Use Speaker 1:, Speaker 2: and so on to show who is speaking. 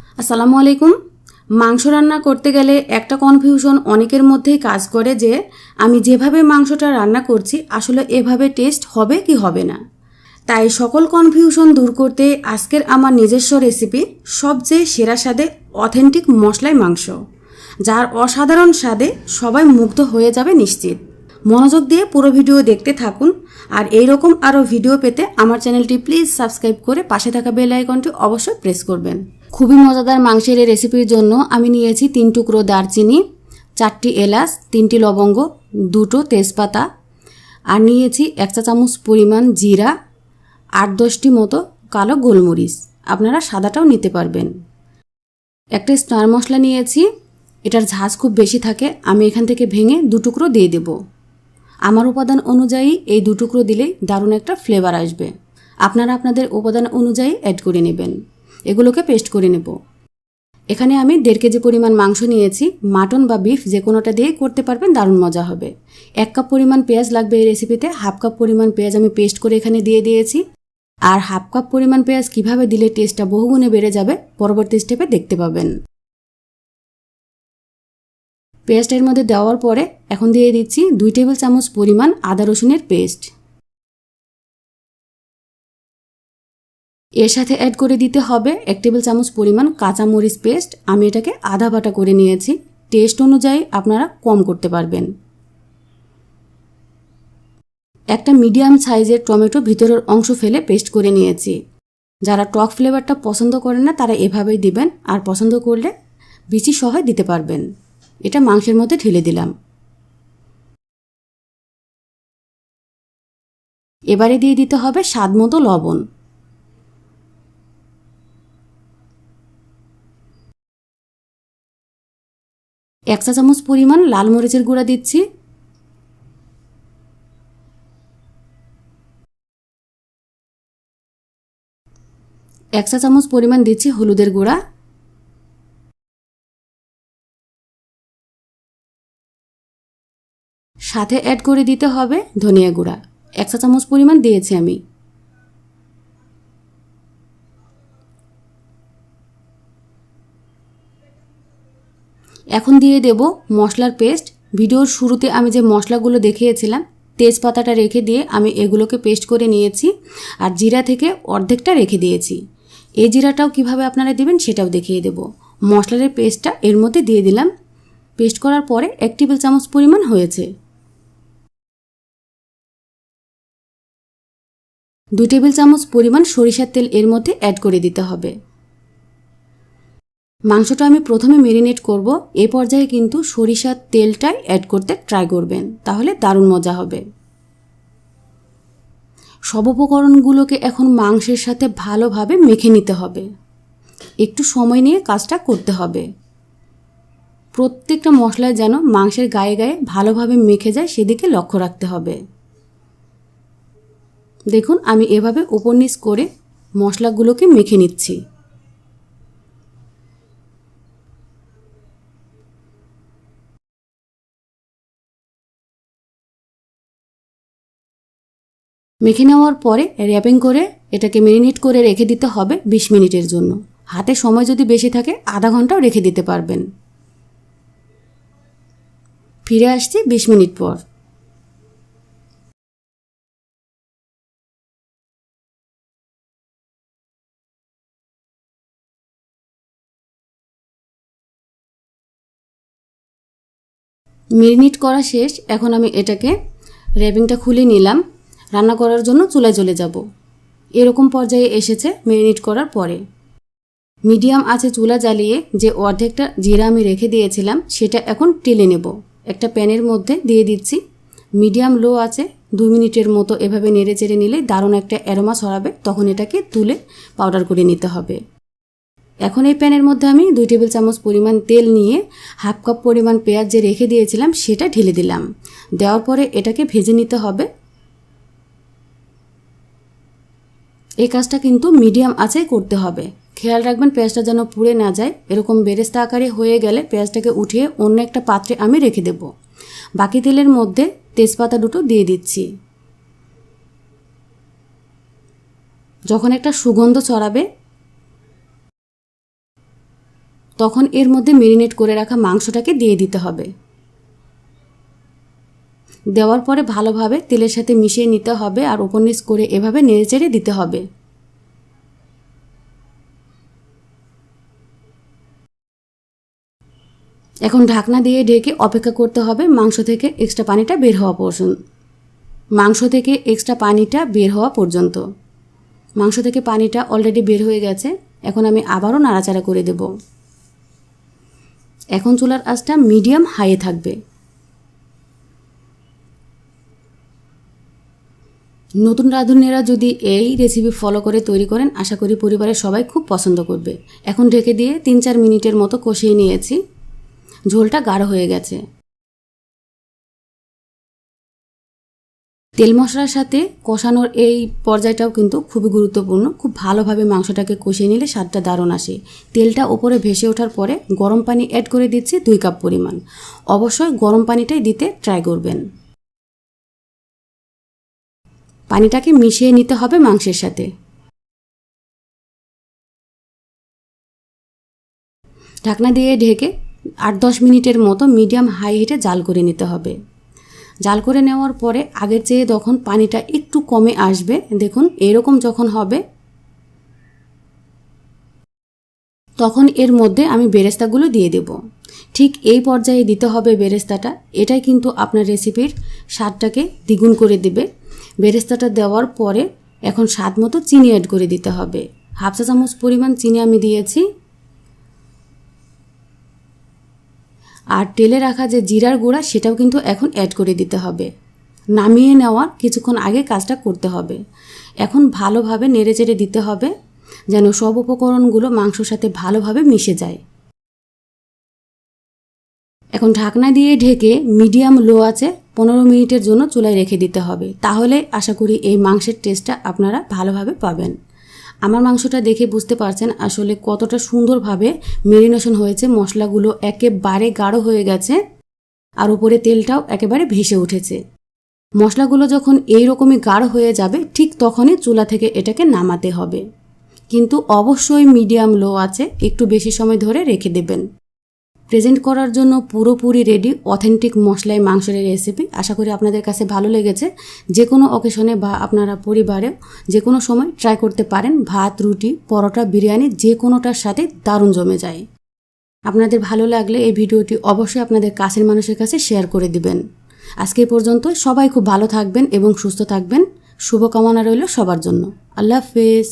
Speaker 1: আসসালামু আলাইকুম। মাংস রান্না করতে গেলে একটা কনফিউশন অনেকের মধ্যেই কাজ করে যে আমি যেভাবে মাংসটা রান্না করছি আসলে এভাবে টেস্ট হবে কি হবে না। তাই সকল কনফিউশন দূর করতে আজকের আমার নিজস্ব রেসিপি সবচেয়ে সেরা স্বাদে অথেন্টিক মশলাই মাংস, যার অসাধারণ স্বাদে সবাই মুগ্ধ হয়ে যাবে নিশ্চিত। মনোযোগ দিয়ে পুরো ভিডিও দেখতে থাকুন। আর এইরকম আরও ভিডিও পেতে আমার চ্যানেলটি প্লিজ সাবস্ক্রাইব করে পাশে থাকা বেল আইকনটি অবশ্যই প্রেস করবেন। খুবই মজাদার মাংসের এই রেসিপির জন্য আমি নিয়েছি 3 টুকরো দারচিনি, 4টি এলাচ, 3টি লবঙ্গ, 2টো তেজপাতা, আর নিয়েছি 1 চা চামচ পরিমাণ জিরা, 8-10টি মতো কালো গোলমরিচ। আপনারা সাদাটাও নিতে পারবেন। একটা স্টার মশলা নিয়েছি, এটার ঝাঁজ খুব বেশি থাকে। আমি এখান থেকে ভেঙে 2 টুকরো দিয়ে দেব। আমার উপাদান অনুযায়ী এই 2 টুকরো দিলেই দারুণ একটা ফ্লেভার আসবে। আপনারা আপনাদের উপাদান অনুযায়ী অ্যাড করে নেবেন। এগুলোকে পেস্ট করে নেব। এখানে আমি 1.5 কেজি পরিমাণ মাংস নিয়েছি। মাটন বা বিফ যে কোনোটা দিয়ে করতে পারবেন, দারুণ মজা হবে। 1 কাপ পরিমাণ পেঁয়াজ লাগবে এই রেসিপিতে। 1/2 কাপ পরিমাণ পেঁয়াজ আমি পেস্ট করে এখানে দিয়ে দিয়েছি। আর 1/2 কাপ পরিমাণ পেঁয়াজ কিভাবে দিলে টেস্টটা বহুগুণে বেড়ে যাবে পরবর্তী স্টেপে দেখতে পাবেন। পেস্টের মধ্যে দেওয়ার পরে এখন দিয়ে দিচ্ছি 2 টেবিল চামচ পরিমাণ আদা রসুনের পেস্ট। এর সাথে অ্যাড করে দিতে হবে 1 টেবিল চামচ পরিমাণ কাঁচা মরিচ পেস্ট। আমি এটাকে আধা বাটা করে নিয়েছি। টেস্ট অনুযায়ী আপনারা কম করতে পারবেন। একটা মিডিয়াম সাইজের টমেটো ভিতরের অংশ ফেলে পেস্ট করে নিয়েছি। যারা টক ফ্লেভারটা পছন্দ করেন না তারা এভাবেই দিবেন, আর পছন্দ করলে বিচি সহ দিতে পারবেন। এটা মাংসের মধ্যে ঢেলে দিলাম। এবারে দিয়ে দিতে হবে স্বাদ মতো লবণ। এক চা চামচ পরিমাণ লাল মরিচের গুঁড়া দিচ্ছি। 1 চা চামচ পরিমাণ দিচ্ছি হলুদের গুঁড়া। সাথে অ্যাড করে দিতে হবে ধনিয়া গুঁড়া। 1 চা চামচ পরিমাণ দিয়েছি আমি। এখন দিয়ে দেব মশলার পেস্ট। ভিডিওর শুরুতে আমি যে মশলাগুলো দেখিয়েছিলাম, তেজপাতাটা রেখে দিয়ে আমি এগুলোকে পেস্ট করে নিয়েছি, আর জিরা থেকে অর্ধেকটা রেখে দিয়েছি। এই জিরাটাও কিভাবে আপনারা দিবেন সেটাও দেখিয়ে দেব। মশলার পেস্টটা এর মধ্যে দিয়ে দিলাম। পেস্ট করার পরে 1 টেবিল চামচ পরিমাণ হয়েছে। 2 টেবিল চামচ পরিমাণ সরিষার তেল এর মধ্যে অ্যাড করে দিতে হবে। মাংসটা আমি প্রথমে মেরিনেট করব। এই পর্যায়ে কিন্তু সরিষার তেলটাই অ্যাড করতে ট্রাই করবেন, তাহলে দারুণ মজা হবে। সব উপকরণগুলোকে এখন মাংসের সাথে ভালোভাবে মেখে নিতে হবে। একটু সময় নিয়ে কাজটা করতে হবে। প্রত্যেকটা মশলায় যেন মাংসের গায়ে গায়ে ভালোভাবে মেখে যায় সেদিকে লক্ষ্য রাখতে হবে। দেখুন আমি এভাবে উপর নিচ করে মশলাগুলোকে মেখে নিচ্ছি। মেখে নেওয়ার পরে র্যাপিং করে এটাকে মেরিনেট করে রেখে দিতে হবে 20 মিনিটের জন্য। হাতে সময় যদি বেশি থাকে আধা ঘন্টাও রেখে দিতে পারবেন। ফিরে আসছি 20 মিনিট পর। মেরিনেট করা শেষ। এখন আমি এটাকে র্যাপিংটা খুলে নিলাম। রান্না করার জন্য চুলায় চলে যাব। এরকম পর্যায়ে এসেছে মেরিনেট করার পরে। মিডিয়াম আঁচে চুলা জ্বালিয়ে যে অর্ধেকটা জিরা আমি রেখে দিয়েছিলাম সেটা এখন টেলে নেব। একটা প্যানের মধ্যে দিয়ে দিচ্ছি। মিডিয়াম লো আছে 2 মিনিটের মতো এভাবে নেড়ে চেড়ে নিলে দারুণ একটা অ্যারোমা ছড়াবে। তখন এটাকে তুলে পাউডার করে নিতে হবে। এখন এই প্যানের মধ্যে আমি 2 টেবিল চামচ পরিমাণ তেল নিয়ে 1/2 কাপ পরিমাণ পেঁয়াজ যে রেখে দিয়েছিলাম সেটা ঢেলে দিলাম। দেওয়ার পরে এটাকে ভেজে নিতে হবে। এই কাজটা কিন্তু মিডিয়াম আঁচে করতে হবে। খেয়াল রাখবেন পেঁয়াজটা যেন পুড়ে না যায়। এরকম বেরেস্তা আকারে হয়ে গেলে পেঁয়াজটাকে উঠিয়ে অন্য একটা পাত্রে আমি রেখে দেব। বাকি তেলের মধ্যে তেজপাতা 2টো দিয়ে দিচ্ছি। যখন একটা সুগন্ধ ছড়াবে তখন এর মধ্যে মেরিনেট করে রাখা মাংসটাকে দিয়ে দিতে হবে। দেওয়ার পরে ভালোভাবে তেলের সাথে মিশিয়ে নিতে হবে আর উপর নিচ করে এভাবে নেড়েচেড়ে দিতে হবে। এখন ঢাকনা দিয়ে ঢেকে অপেক্ষা করতে হবে মাংস থেকে এক্সট্রা পানিটা বের হওয়া পর্যন্ত। মাংস থেকে পানিটা অলরেডি বের হয়ে গেছে। এখন আমি আবারও নাড়াচাড়া করে দেব। এখন চুলার আঁচটা মিডিয়াম হাইয়ে থাকবে। নতুন রাঁধুনিরা যদি এই রেসিপি ফলো করে তৈরি করেন, আশা করি পরিবারের সবাই খুব পছন্দ করবে। এখন ঢেকে দিয়ে 3-4 মিনিটের মতো কষিয়ে নিয়েছি। ঝোলটা গাঢ় হয়ে গেছে। তেল মশলার সাথে কষানোর এই পর্যায়টাও কিন্তু খুবই গুরুত্বপূর্ণ। খুব ভালোভাবে মাংসটাকে কষিয়ে নিলে স্বাদটা দারুণ আসে। তেলটা উপরে ভেসে ওঠার পরে গরম পানি অ্যাড করে দিচ্ছি 2 কাপ পরিমাণ। অবশ্যই গরম পানিটাই দিতে ট্রাই করবেন। পানিটাকে মিশিয়ে নিতে হবে মাংসের সাথে। ঢাকনা দিয়ে ঢেকে 8-10 মিনিটের মতো মিডিয়াম হাই হিটে জাল করে নিতে হবে। জাল করে নেওয়ার পরে আগের চেয়ে যখন পানিটা একটু কমে আসবে, দেখুন এরকম যখন হবে, তখন এর মধ্যে আমি বেরেস্তাগুলো দিয়ে দেব। ঠিক এই পর্যায়ে দিতে হবে বেরেস্তাটা। এটাই কিন্তু আপনার রেসিপির স্বাদটাকে দ্বিগুণ করে দেবে। বেরেস্তাটা দেওয়ার পরে এখন স্বাদ মতো চিনি অ্যাড করে দিতে হবে। 1/2 চা চামচ পরিমাণ চিনি আমি দিয়েছি। আর তেলে রাখা যে জিরার গুঁড়া সেটাও কিন্তু এখন অ্যাড করে দিতে হবে। নামিয়ে নেওয়ার কিছুক্ষণ আগে কাজটা করতে হবে। এখন ভালোভাবে নেড়েচেড়ে দিতে হবে যেন সব উপকরণগুলো মাংসর সাথে ভালোভাবে মিশে যায়। এখন ঢাকনা দিয়ে ঢেকে মিডিয়াম লো আঁচে 15 মিনিটের জন্য চুলায় রেখে দিতে হবে। তাহলে আশা করি এই মাংসের টেস্টটা আপনারা ভালোভাবে পাবেন। আমার মাংসটা দেখে বুঝতে পারছেন আসলে কতটা সুন্দরভাবে মেরিনেশন হয়েছে। মশলাগুলো একেবারে গাঢ় হয়ে গেছে আর উপরে তেলটাও একেবারে ভেসে উঠেছে। মশলাগুলো যখন এইরকমই গাঢ় হয়ে যাবে ঠিক তখনই চুলা থেকে এটাকে নামাতে হবে। কিন্তু অবশ্যই মিডিয়াম লো আছে, একটু বেশি সময় ধরে রেখে দেবেন। প্রেজেন্ট করার জন্য পুরোপুরি রেডি অথেন্টিক মশলাই মাংসের রেসিপি। আশা করি আপনাদের কাছে ভালো লেগেছে। যে কোনো অকেশনে বা আপনারা পরিবারে যে কোনো সময় ট্রাই করতে পারেন। ভাত, রুটি, পরোটা, বিরিয়ানি যে কোনোটার সাথে দারুণ জমে যায়। আপনাদের ভালো লাগলে এই ভিডিওটি অবশ্যই আপনাদের কাছের মানুষের কাছে শেয়ার করে দিবেন। আজকে পর্যন্ত সবাই খুব ভালো থাকবেন এবং সুস্থ থাকবেন। শুভকামনা রইল সবার জন্য। আল্লাহ হাফেজ।